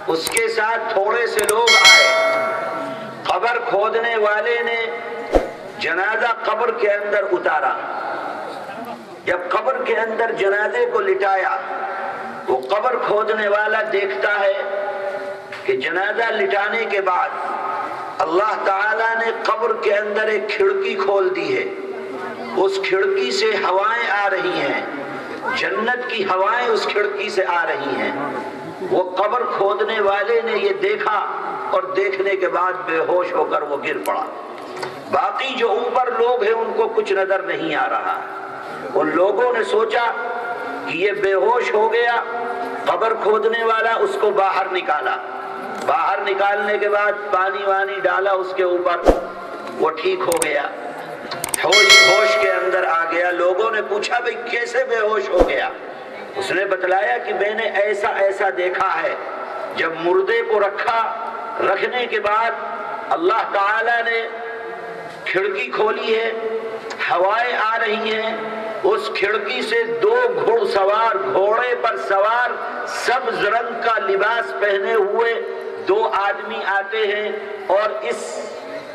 اس کے ساتھ تھوڑے سے لوگ آئے. قبر کھودنے والے نے جنازہ قبر کے اندر اتارا. جب قبر کے اندر جنازے کو لٹایا، وہ قبر کھودنے والا دیکھتا ہے کہ جنازہ لٹانے کے بعد اللہ تعالیٰ نے قبر کے اندر ایک کھڑکی کھول دی ہے. اس کھڑکی سے ہوائیں آ رہی ہیں، جنت کی ہوائیں اس کھڑکی سے آ رہی ہیں. وہ قبر کھودنے والے نے یہ دیکھا اور دیکھنے کے بعد بے ہوش ہو کر وہ گر پڑا. باقی جو اوپر لوگ ہیں ان کو کچھ نظر نہیں آ رہا. ان لوگوں نے سوچا کہ یہ بے ہوش ہو گیا. قبر کھودنے والا اس کو باہر نکالا. باہر نکالنے کے بعد پانی وانی ڈالا اس کے اوپر، وہ ٹھیک ہو گیا، ہوش کے اندر آ گیا. لوگوں نے پوچھا بھئی کیسے بے ہوش ہو گیا؟ اس نے بتلایا کہ میں نے ایسا ایسا دیکھا ہے. جب مردے کو رکھنے کے بعد اللہ تعالیٰ نے کھڑکی کھولی ہے، ہوائیں آ رہی ہیں. اس کھڑکی سے 2 گھوڑ سوار، گھوڑے پر سوار، سبز رنگ کا لباس پہنے ہوئے 2 آدمی آتے ہیں اور اس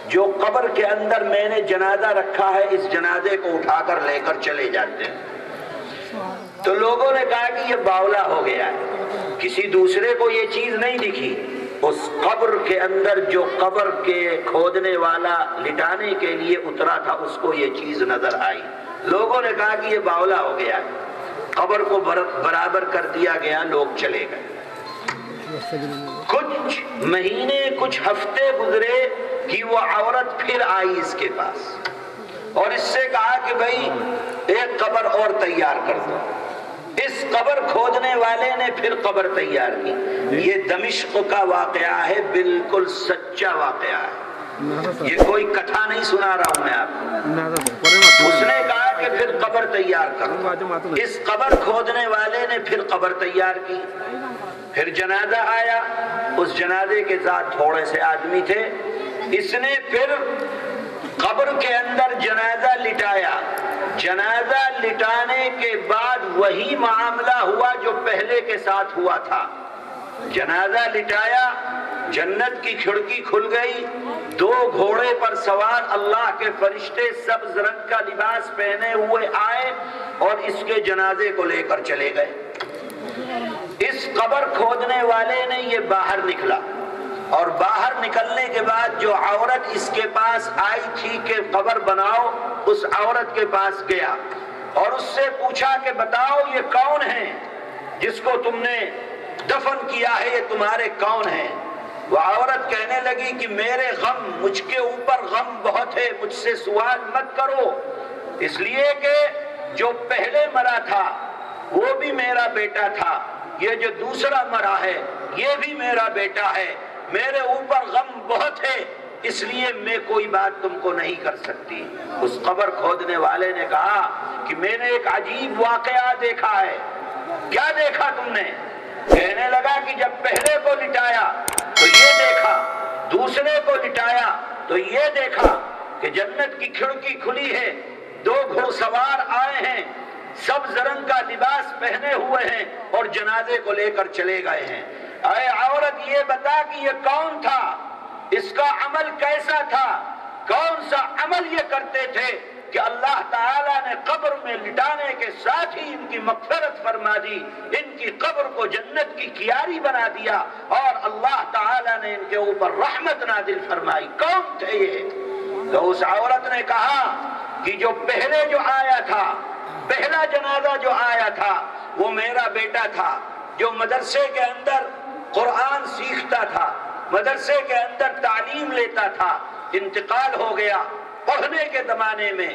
جو قبر کے اندر میں نے جنازہ رکھا ہے اس جنازے کو اٹھا کر لے کر چلے جاتے ہیں. تو لوگوں نے کہا کہ یہ باولا ہو گیا ہے. کسی دوسرے کو یہ چیز نہیں دکھی. اس قبر کے اندر جو قبر کے کھودنے والا لٹانے کے لیے اترا تھا اس کو یہ چیز نظر آئی. لوگوں نے کہا کہ یہ باولا ہو گیا ہے. قبر کو برابر کر دیا گیا، لوگ چلے گئے. کچھ مہینے کچھ ہفتے گزرے کہ وہ عورت پھر آئی اس کے پاس اور اس سے کہا کہ بھئی ایک قبر اور تیار کر دو. اس قبر کھودنے والے نے پھر قبر تیار کی. یہ دمشق کا واقعہ ہے، بالکل سچا واقعہ ہے. یہ کوئی کتھا نہیں سنا رہا ہوں میں آپ کو. اس نے کہا کہ پھر قبر تیار کرو. اس قبر کھودنے والے نے پھر قبر تیار کی. پھر جنازہ آیا، اس جنازے کے ساتھ تھوڑے سے آدمی تھے. اس نے پھر قبر کے اندر جنازہ لٹایا. جنازہ لٹانے کے بعد وہی معاملہ ہوا جو پہلے کے ساتھ ہوا تھا. جنازہ لٹایا، جنت کی کھڑکی کھل گئی. 2 گھوڑے پر سوار اللہ کے فرشتے سبز رنگ کا لباس پہنے ہوئے آئے اور اس کے جنازے کو لے کر چلے گئے. اس قبر کھودنے والے نے یہ باہر نکلا اور باہر نکلنے کے بعد جو عورت اس کے پاس آئی تھی کہ قبر بناؤ، اس عورت کے پاس گیا اور اس سے پوچھا کہ بتاؤ یہ کون ہے جس کو تم نے دفن کیا ہے، یہ تمہارے کون ہیں؟ وہ عورت کہنے لگی کہ میرے غم، مجھ کے اوپر غم بہت ہے، مجھ سے سوال مت کرو، اس لیے کہ جو پہلے مرا تھا وہ بھی میرا بیٹا تھا، یہ جو دوسرا مرا ہے یہ بھی میرا بیٹا ہے. میرے اوپر غم بہت ہے، اس لیے میں کوئی بات تم کو نہیں کر سکتی. اس قبر کھودنے والے نے کہا کہ میں نے ایک عجیب واقعہ دیکھا ہے. کیا دیکھا تم نے؟ کہنے لگا کہ جب پہلے کو لٹایا تو یہ دیکھا، دوسرے کو لٹایا تو یہ دیکھا کہ جنت کی کھڑکی کھلی ہے، 2 گھوڑ سوار آئے ہیں، سبز رنگ کا لباس پہنے ہوئے ہیں اور جنازے کو لے کر چلے گئے ہیں. اے عورت یہ بتا کہ یہ کون تھا، اس کا عمل کیسا تھا، کون سا عمل یہ کرتے تھے کہ اللہ تعالیٰ نے قبر میں لٹانے کے ساتھ ہی ان کی مغفرت فرما دی، ان کی قبر کو جنت کی کیاری بنا دیا اور اللہ تعالیٰ نے ان کے اوپر رحمت نازل فرمائی. کون تھے یہ؟ تو اس عورت نے کہا کہ جو پہلے جو آیا تھا، پہلا جنازہ جو آیا تھا وہ میرا بیٹا تھا جو مدرسے کے اندر قرآن سیکھتا تھا، مدرسے کے اندر تعلیم لیتا تھا. انتقال ہو گیا، پڑھنے کے زمانے میں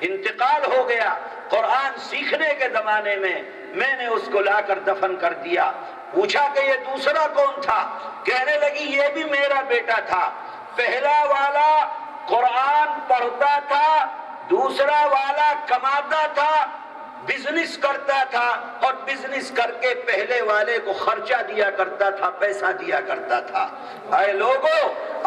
انتقال ہو گیا، قرآن سیکھنے کے زمانے میں میں نے اس کو لا کر دفن کر دیا. پوچھا کہ یہ دوسرا کون تھا؟ کہنے لگی یہ بھی میرا بیٹا تھا. پہلا والا قرآن پڑھتا تھا، دوسرا والا کماتا تھا، بزنس کرتا تھا اور بزنس کر کے پہلے والے کو خرچہ دیا کرتا تھا، پیسہ دیا کرتا تھا. اے لوگو،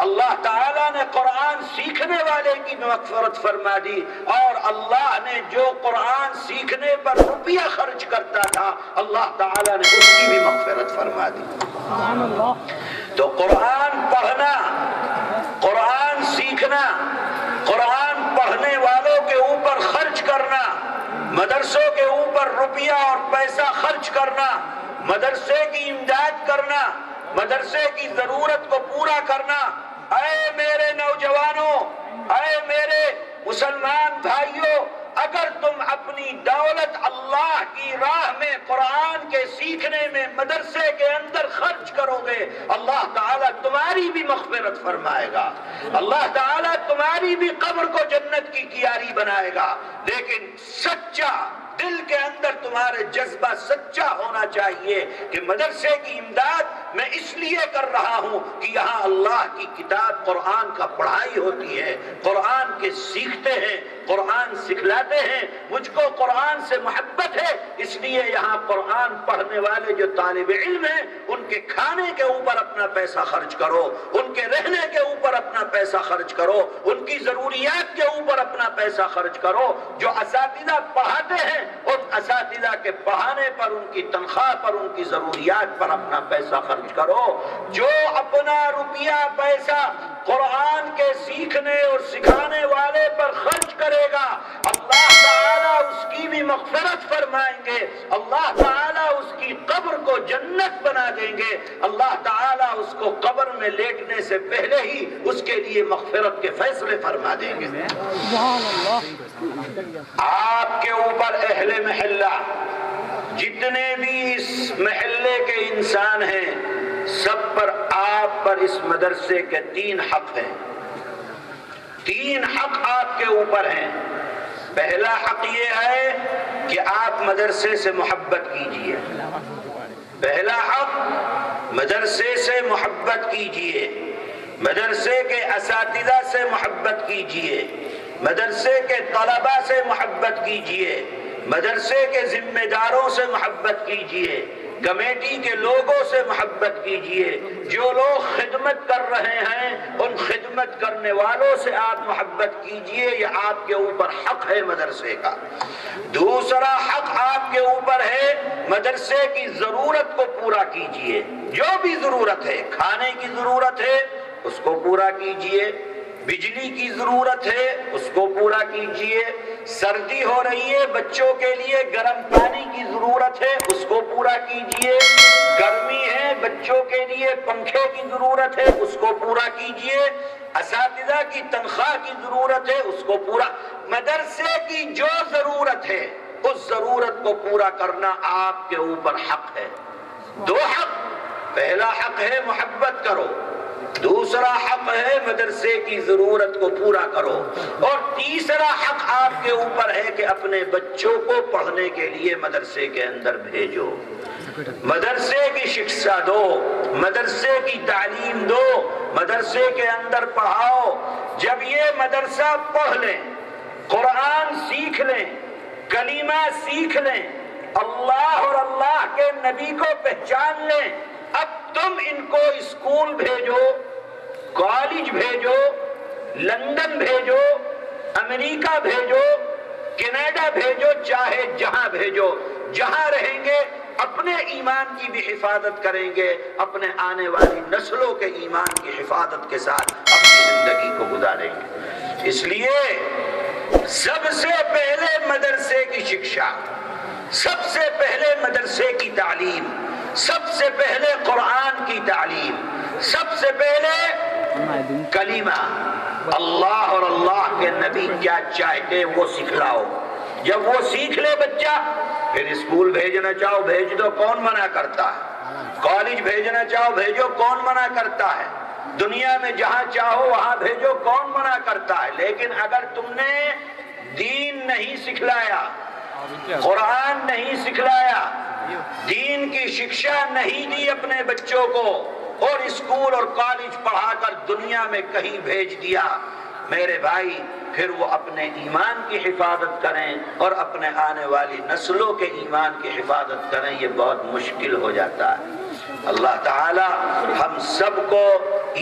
اللہ تعالیٰ نے قرآن سیکھنے والے کی مغفرت فرما دی اور اللہ نے جو قرآن سیکھنے پر روپیہ خرچ کرتا تھا اللہ تعالیٰ نے اس کی بھی مغفرت فرما دی. تو قرآن پڑھنا، قرآن سیکھنا، قرآن پڑھنے والوں کے اوپر خرچ کرنا، مدرسوں کے اوپر روپیہ اور پیسہ خرچ کرنا، مدرسے کی امداد کرنا، مدرسے کی ضرورت کو پورا کرنا۔ اے میرے نوجوانوں، اے میرے مسلمان بھائیوں، اگر تم اپنی دولت اللہ کی راہ میں قرآن کے سیکھنے میں مدرسے کے اندر خرچ کرو گے، اللہ تعالیٰ تمہاری بھی مغفرت فرمائے گا، اللہ تعالیٰ تمہاری بھی قبر کو جنت کی کیاری بنائے گا۔ لیکن سچا دل کے اندر تمہارے جذبہ سچا ہونا چاہیے کہ مدرسے کی امداد میں اس لیے کر رہا ہوں کہ یہاں اللہ کی کتاب قرآن کا پڑھائی ہوتی ہے، قرآن کے سیکھتے ہیں، قرآن سکھلاتے ہیں، مجھ کو قرآن سے محبت ہے، اس لیے یہاں قرآن پڑھنے والے جو طالب علم ہیں ان کے کھانے کے اوپر اپنا پیسہ خرچ کرو، ان کے رہنے کے اوپر اپنا پیسہ خرچ کرو، ان کی ضروریات کے اوپر اپنا پیسہ خرچ کرو۔ جو اساتذہ پڑھاتے ہیں ان اساتذہ کے پڑھانے پر، ان کی تنخواہ پر، ان کی ضروریات پر اپنا پیسہ خرچ کرو۔ جو اپنا روپیہ پیسہ قرآن کے سیکھنے اور سکھانے والے پر خرچ کرے گا، اللہ تعالیٰ اس کی بھی مغفرت فرمائیں گے، اللہ تعالیٰ اس کی قبر کو جنت بنا دیں گے، اللہ تعالیٰ اس کو قبر میں لیٹنے سے پہلے ہی اس کے لیے مغفرت کے فیصلے فرما دیں گے۔ آپ کے اوپر اہل محلہ جتنے بھی اس محلے کے انسان ہیں، سب پر آپ پر اس مدرسے کے 3 حق ہیں، 3 حق آپ کے اوپر ہیں۔ پہلا حق یہ ہے کہ آپ مدرسے سے محبت کیجئے، پہلا حق مدرسے سے محبت کیجئے، مدرسے کے اساتذہ سے محبت کیجئے، مدرسے کے طلباء سے محبت کیجئے، مدرسے کے ذمہ داروں سے محبت کیجئے، کمیٹی کے لوگوں سے محبت کیجئے، جو لوگ خدمت کر رہے ہیں ان خدمت کرنے والوں سے آپ محبت کیجئے، یہ آپ کے اوپر حق ہے مدرسے کا۔ دوسرا حق آپ کے اوپر ہے مدرسے کی ضرورت کو پورا کیجئے، جو بھی ضرورت ہے، کھانے کی ضرورت ہے اس کو پورا کیجئے، بجلی کی ضرورت ہے اس کو پورا کیجئے، سردی ہو رہی ہے بچوں کے لیے گرم پانی کی ضرورت ہے اس کو پورا کیجئے، گرمی ہے بچوں کے لیے پنکھے کی ضرورت ہے اس کو پورا کیجئے، اساتذہ کی تنخواہ کی ضرورت ہے اس کو پورا، مدرسے کی جو ضرورت ہے اس ضرورت کو پورا کرنا آپ کے اوپر حق ہے۔ 2 حق، پہلا حق ہے محبت کرو، دوسرا حق ہے مدرسے کی ضرورت کو پورا کرو، اور تیسرا حق آپ کے اوپر ہے کہ اپنے بچوں کو پڑھنے کے لیے مدرسے کے اندر بھیجو، مدرسے کی شکشا دو، مدرسے کی تعلیم دو، مدرسے کے اندر پڑھاؤ۔ جب یہ مدرسہ پڑھ لیں، قرآن سیکھ لیں، کلمہ سیکھ لیں، اللہ اور اللہ کے نبی کو پہچان لیں، اب تم ان کو اسکول بھیجو، کالج بھیجو، لندن بھیجو، امریکہ بھیجو، کینیڈا بھیجو، چاہے جہاں بھیجو، جہاں رہیں گے اپنے ایمان کی بھی حفاظت کریں گے، اپنے آنے والی نسلوں کے ایمان کی حفاظت کے ساتھ اپنی زندگی کو گزاریں گے۔ اس لیے سب سے پہلے مدرسے کی شکشا، سب سے پہلے مدرسے کی تعلیم، سب سے پہلے قرآن کی تعلیم، سب سے پہلے کلمہ، اللہ اور اللہ کے نبی کیا چاہتے وہ سکھلاؤ۔ جب وہ سیکھ لے بچہ، پھر اسکول بھیجنا چاہو بھیج دو، کون منع کرتا ہے؟ کالج بھیجنا چاہو بھیجو، کون منع کرتا ہے؟ دنیا میں جہاں چاہو وہاں بھیجو، کون منع کرتا ہے؟ لیکن اگر تم نے دین نہیں سکھلایا، قرآن نہیں سکھلایا، دین کی شکشا نہیں دی اپنے بچوں کو، اور اسکول اور کالج پڑھا کر دنیا میں کہیں بھیج دیا، میرے بھائی پھر وہ اپنے ایمان کی حفاظت کریں اور اپنے آنے والی نسلوں کے ایمان کی حفاظت کریں، یہ بہت مشکل ہو جاتا ہے۔ اللہ تعالی ہم سب کو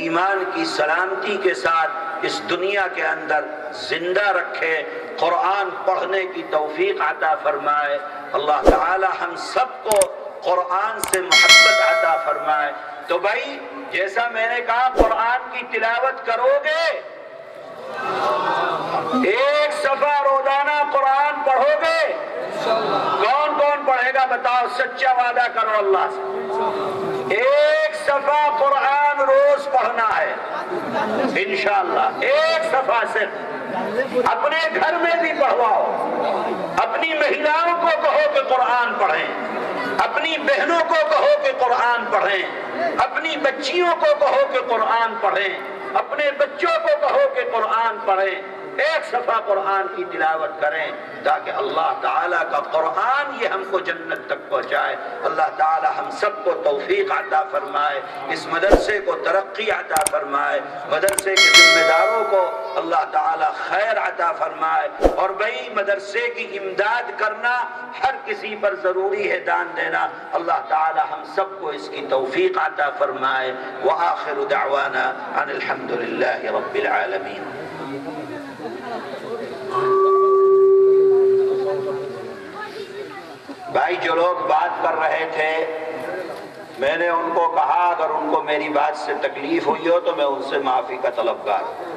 ایمان کی سلامتی کے ساتھ اس دنیا کے اندر زندہ رکھے، قرآن پڑھنے کی توفیق عطا فرمائے۔ اللہ تعالی ہم سب کو قرآن سے محبت عطا فرمائے۔ تو بھائی جیسا میں نے کہا قرآن کی تلاوت کرو گے، ایک صفحہ روزانہ قرآن پڑھو گے، کون کون پڑھے گا بتاؤ، سچا وعدہ کرو اللہ سے، ایک صفحہ قرآن روز پڑھنا ہے انشاءاللہ، ایک صفحہ صرف، اپنے گھر میں بھی پڑھواؤ، اپنی مہیلاؤں کو کہو کہ قرآن پڑھیں، اپنی بہنوں کو کہو کہ قرآن پڑھیں، اپنی بچیوں کو کہو کہ قرآن پڑھیں، اپنے بچوں کو کہو کہ قرآن پڑھیں، ایک صفحہ قرآن کی تلاوت کریں تاکہ اللہ تعالیٰ کا قرآن یہ ہم کو جنت تک پہنچائے۔ اللہ تعالیٰ ہم سب کو توفیق عطا فرمائے، اس مدرسے کو ترقی عطا فرمائے، مدرسے کے ذمہ داروں کو اللہ تعالیٰ خیر عطا فرمائے، اور بھئی مدرسے کی امداد کرنا ہر کسی پر ضروری ہے، دان دینا، اللہ تعالیٰ ہم سب کو اس کی توفیق عطا فرمائے۔ وآخر دعوانا ان الحمدللہ رب العالمین۔ بھائی جو لوگ بات کر رہے تھے، میں نے ان کو کہا اگر ان کو میری بات سے تکلیف ہوئی ہو تو میں ان سے معافی کا طلبگار ہوں۔